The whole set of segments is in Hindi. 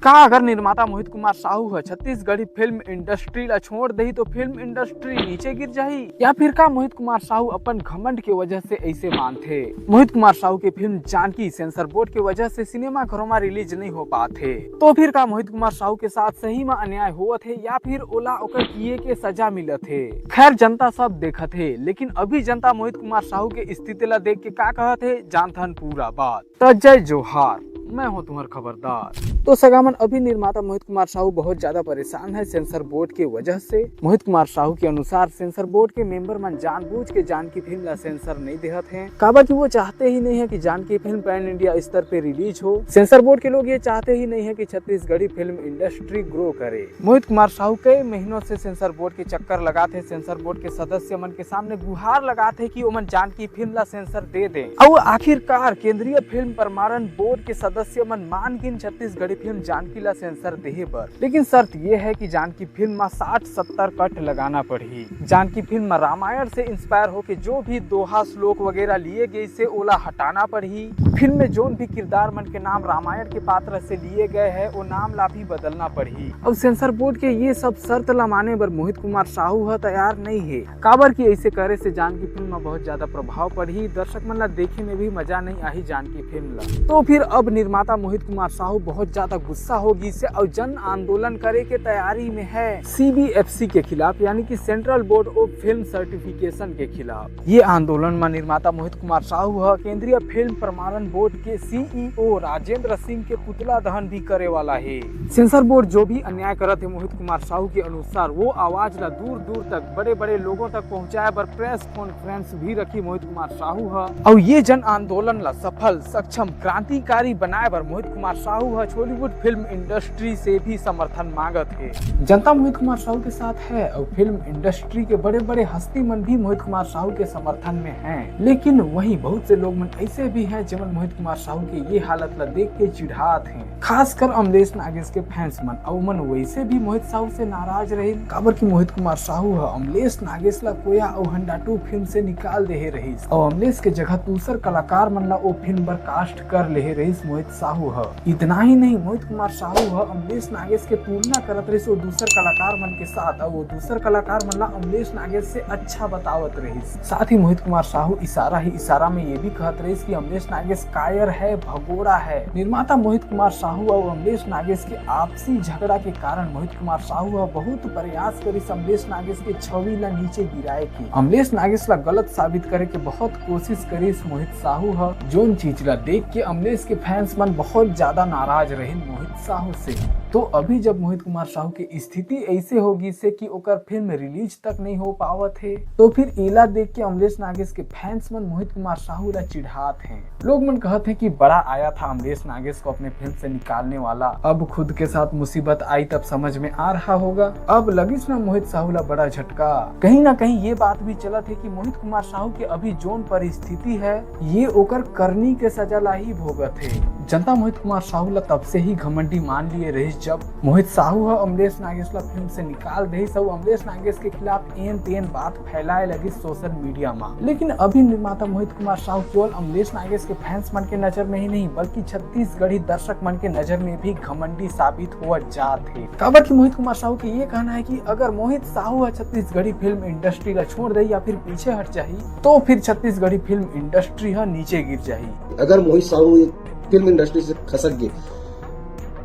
का अगर निर्माता मोहित कुमार साहू है छत्तीसगढ़ी फिल्म इंडस्ट्री ला छोड़ दही तो फिल्म इंडस्ट्री नीचे गिर जाही, या फिर का मोहित कुमार साहू अपन घमंड के वजह से ऐसे मानते। मोहित कुमार साहू की फिल्म जानकी सेंसर बोर्ड की वजह से सिनेमा घरों में रिलीज नहीं हो पाते, तो फिर का मोहित कुमार साहू के साथ सही में अन्याय हुआ थे या फिर ओला ओकर किए के सजा मिला थे। खैर जनता सब देखा थे, लेकिन अभी जनता मोहित कुमार साहू के स्थिति ला देख के का कहा थे जानथन पूरा बात। तो जय जोहार, मैं हूँ तुम्हारा खबरदार। तो सगामन अभी निर्माता मोहित कुमार साहू बहुत ज्यादा परेशान है सेंसर बोर्ड की वजह से। मोहित कुमार साहू के अनुसार सेंसर बोर्ड के मेंबर मन जानबूझ के जानकी फिल्म ला सेंसर नहीं देहत हैं, काबर कि वो चाहते ही नहीं है कि जानकी फिल्म पैन इंडिया स्तर पे रिलीज हो। सेंसर बोर्ड के लोग ये चाहते ही नहीं है कि छत्तीसगढ़ी फिल्म इंडस्ट्री ग्रो करे। मोहित कुमार साहू कई महीनों से सेंसर बोर्ड के चक्कर लगाते, सेंसर बोर्ड के सदस्य मन के सामने गुहार लगाते कि ओमन जानकी फिल्म ला सेंसर दे दे। और आखिरकार केंद्रीय फिल्म प्रमाणन बोर्ड के सदस्य मन मान गिन छत्तीसगढ़ी फिल्म जानकी ला सेंसर देहे बर, लेकिन शर्त ये है कि जानकी फिल्म में 60-70 कट लगाना पड़ी। जानकी फिल्म में रामायण से इंस्पायर होके जो भी दोहा श्लोक वगैरह लिए गए से ओला हटाना पड़ी। फिल्म में जो भी किरदार मन के नाम रामायण के पात्र से लिए गए हैं वो नाम ला भी बदलना पड़ी। अब सेंसर बोर्ड के ये सब शर्त ला माने बर मोहित कुमार साहू है तैयार नहीं है, काबर की ऐसे करे से जानकी फिल्म में बहुत ज्यादा प्रभाव पड़ी, दर्शक मन ला देखे में भी मजा नहीं आई जानकी फिल्म ला। तो फिर अब निर्माता मोहित कुमार साहू बहुत ज्यादा गुस्सा होगी से और जन आंदोलन करे के तैयारी में है CBFC के खिलाफ, यानी कि central board of film certification के खिलाफ। ये आंदोलन में निर्माता मोहित कुमार साहू है केंद्रीय फिल्म प्रमाणन बोर्ड के CEO राजेंद्र सिंह के पुतला दहन भी करे वाला है। सेंसर बोर्ड जो भी अन्याय करत है मोहित कुमार साहू के अनुसार वो आवाज ला दूर दूर तक बड़े बड़े लोगों तक पहुँचाए बर प्रेस कॉन्फ्रेंस भी रखी मोहित कुमार साहू है। और ये जन आंदोलन ला सफल सक्षम क्रांतिकारी बनाए बर मोहित कुमार साहू है बॉलीवुड फिल्म इंडस्ट्री से भी समर्थन मांगत है। जनता मोहित कुमार साहू के साथ है और फिल्म इंडस्ट्री के बड़े बड़े हस्ती मन भी मोहित कुमार साहू के समर्थन में हैं। लेकिन वहीं बहुत से लोग मन ऐसे भी हैं जिमन मोहित कुमार साहू के ये हालत ला देख के चिढ़ात हैं, खासकर अमलेश नागेश के फैंस मन। और मन वैसे भी मोहित साहू से नाराज रहे, काबर की मोहित कुमार साहू है अमलेश नागेश ला कोया और हंडा 2 फिल्म से निकाल दे रही और अमलेश के जगह दूसर कलाकार मन ला वो फिल्म पर कास्ट कर ले रही मोहित साहू है। इतना ही नहीं, मोहित कुमार साहू है अमलेश नागेश के तुलना करत रही वो दूसर कलाकार मन के साथ, और वो दूसर कलाकार मन ला अमलेश नागेश से अच्छा बतावत रही। साथ ही मोहित कुमार साहू इशारा ही इशारा में ये भी कहत रही कि अमलेश नागेश कायर है, भगोड़ा है। निर्माता मोहित कुमार साहू और अमलेश नागेश के आपसी झगड़ा के कारण मोहित कुमार साहू बहुत प्रयास करी अमलेश नागेश के छवि ला नीचे गिराए की। अमलेश नागेश ला गलत साबित करे के बहुत कोशिश करी मोहित साहू है। जोन चीज ला देख के अमलेश के फैंस मन बहुत ज्यादा नाराज रहे मोहित साहू से। तो अभी जब मोहित कुमार साहू की स्थिति ऐसे होगी से कि ओकर फिल्म रिलीज तक नहीं हो पावत है, तो फिर इला देख के अमलेश नागेश के फैंस मन मोहित कुमार साहू ला चिढ़ात हैं। लोग मन कहते हैं कि बड़ा आया था अमलेश नागेश को अपने फिल्म से निकालने वाला, अब खुद के साथ मुसीबत आई तब समझ में आ रहा होगा। अब लगिस ना मोहित साहू ला बड़ा झटका। कहीं ना कहीं ये बात भी चलत है कि मोहित कुमार साहू के अभी जोन परिस्थिति है ये ओकर करनी के सजा ला ही भोगत है। जनता मोहित कुमार साहू ला तब से ही घमंडी मान लिए रही जब मोहित साहू है अमलेश नागेश ला फिल्म से निकाल दे सब अमलेश नागेश के खिलाफ एन तेन बात फैलाए लगी सोशल मीडिया में। लेकिन अभी निर्माता मोहित कुमार साहू केवल अमलेश नागेश के फैंस मन के नजर में ही नहीं बल्कि छत्तीसगढ़ी दर्शक मन के नजर में भी घमंडी साबित हुआ जात है। काबर की मोहित कुमार साहू के ये कहना है कि अगर मोहित साहू है छत्तीसगढ़ी फिल्म इंडस्ट्री ला छोड़ दे या फिर पीछे हट जाही तो फिर छत्तीसगढ़ी फिल्म इंडस्ट्री है नीचे गिर जाही। अगर मोहित साहू फिल्म इंडस्ट्री से खसक गए,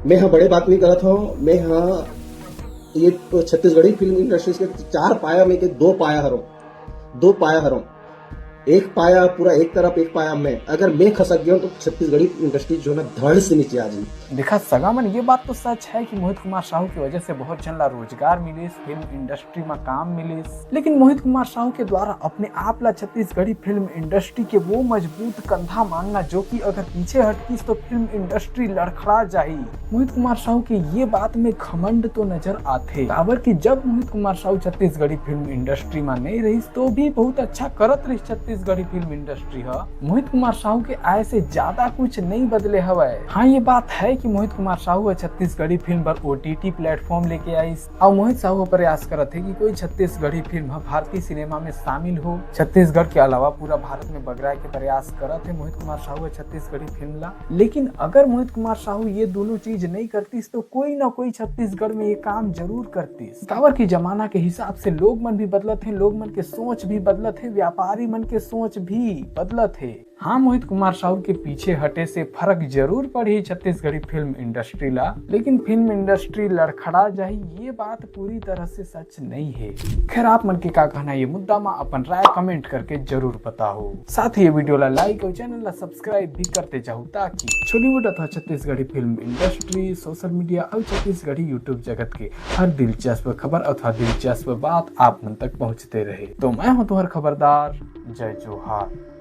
मैं यहाँ बड़े बात नहीं करता हूँ, मैं यहाँ ये छत्तीसगढ़ी फिल्म इंडस्ट्री के 4 पाया में के 2 पाया हरों, एक पाया पूरा एक तरफ, एक पाया मैं। अगर मैं खसक गया तो छत्तीसगढ़ी इंडस्ट्री जो है धड़ से नीचे आ जाए। देखा सगामन ये बात तो सच है कि मोहित कुमार साहू की वजह से बहुत जन ला रोजगार मिले, फिल्म इंडस्ट्री में काम मिले, लेकिन मोहित कुमार साहू के द्वारा अपने आप ला छत्तीसगढ़ी फिल्म इंडस्ट्री के वो मजबूत कंधा मांगना जो कि अगर पीछे हटकीस तो फिल्म इंडस्ट्री लड़खड़ा जाही। मोहित कुमार साहू के ये बात में घमंड तो नजर आते, काबर की जब मोहित कुमार साहू छत्तीसगढ़ी फिल्म इंडस्ट्री में नहीं रही तो भी बहुत अच्छा करत रही छत्तीसगढ़ छत्तीसगढ़ी फिल्म इंडस्ट्री है, मोहित कुमार साहू के आय से ज्यादा कुछ नहीं बदले हवे। हाँ, ये बात है कि मोहित कुमार साहू छत्तीसगढ़ी फिल्म पर OTT प्लेटफॉर्म लेके आई और मोहित साहू प्रयास करत है कि कोई छत्तीसगढ़ी फिल्म भारतीय सिनेमा में शामिल हो। छत्तीसगढ़ के अलावा पूरा भारत में बगराए के प्रयास करत है मोहित कुमार साहू छत्तीसगढ़ी फिल्म ला। लेकिन अगर मोहित कुमार साहू ये दोनों चीज नहीं करतीस तो कोई ना कोई छत्तीसगढ़ में ये काम जरूर करतीस। काबर की जमाना के हिसाब से लोग मन भी बदलत है, लोग मन के सोच भी बदलत है, व्यापारी मन के सोच भी बदलत है। हाँ, मोहित कुमार साहू के पीछे हटे से फर्क जरूर पड़ी छत्तीसगढ़ी फिल्म इंडस्ट्री ला, लेकिन फिल्म इंडस्ट्री लड़खड़ा जाही ये बात पूरी तरह से सच नहीं है। खैर, आप मन के का कहना ये मुद्दा में अपन राय कमेंट करके जरूर बताओ। साथ ही ये वीडियो ला लाइक और चैनल ला सब्सक्राइब भी करते जाओ ताकि बॉलीवुड अथवा Chhattisgarhi film industry, social media और छत्तीसगढ़ी यूट्यूब जगत के हर दिलचस्प खबर अथवा दिलचस्प बात आप मन तक पहुँचते रहे। तो मैं हूँ तुम्हारा खबरदार, जय जोहार।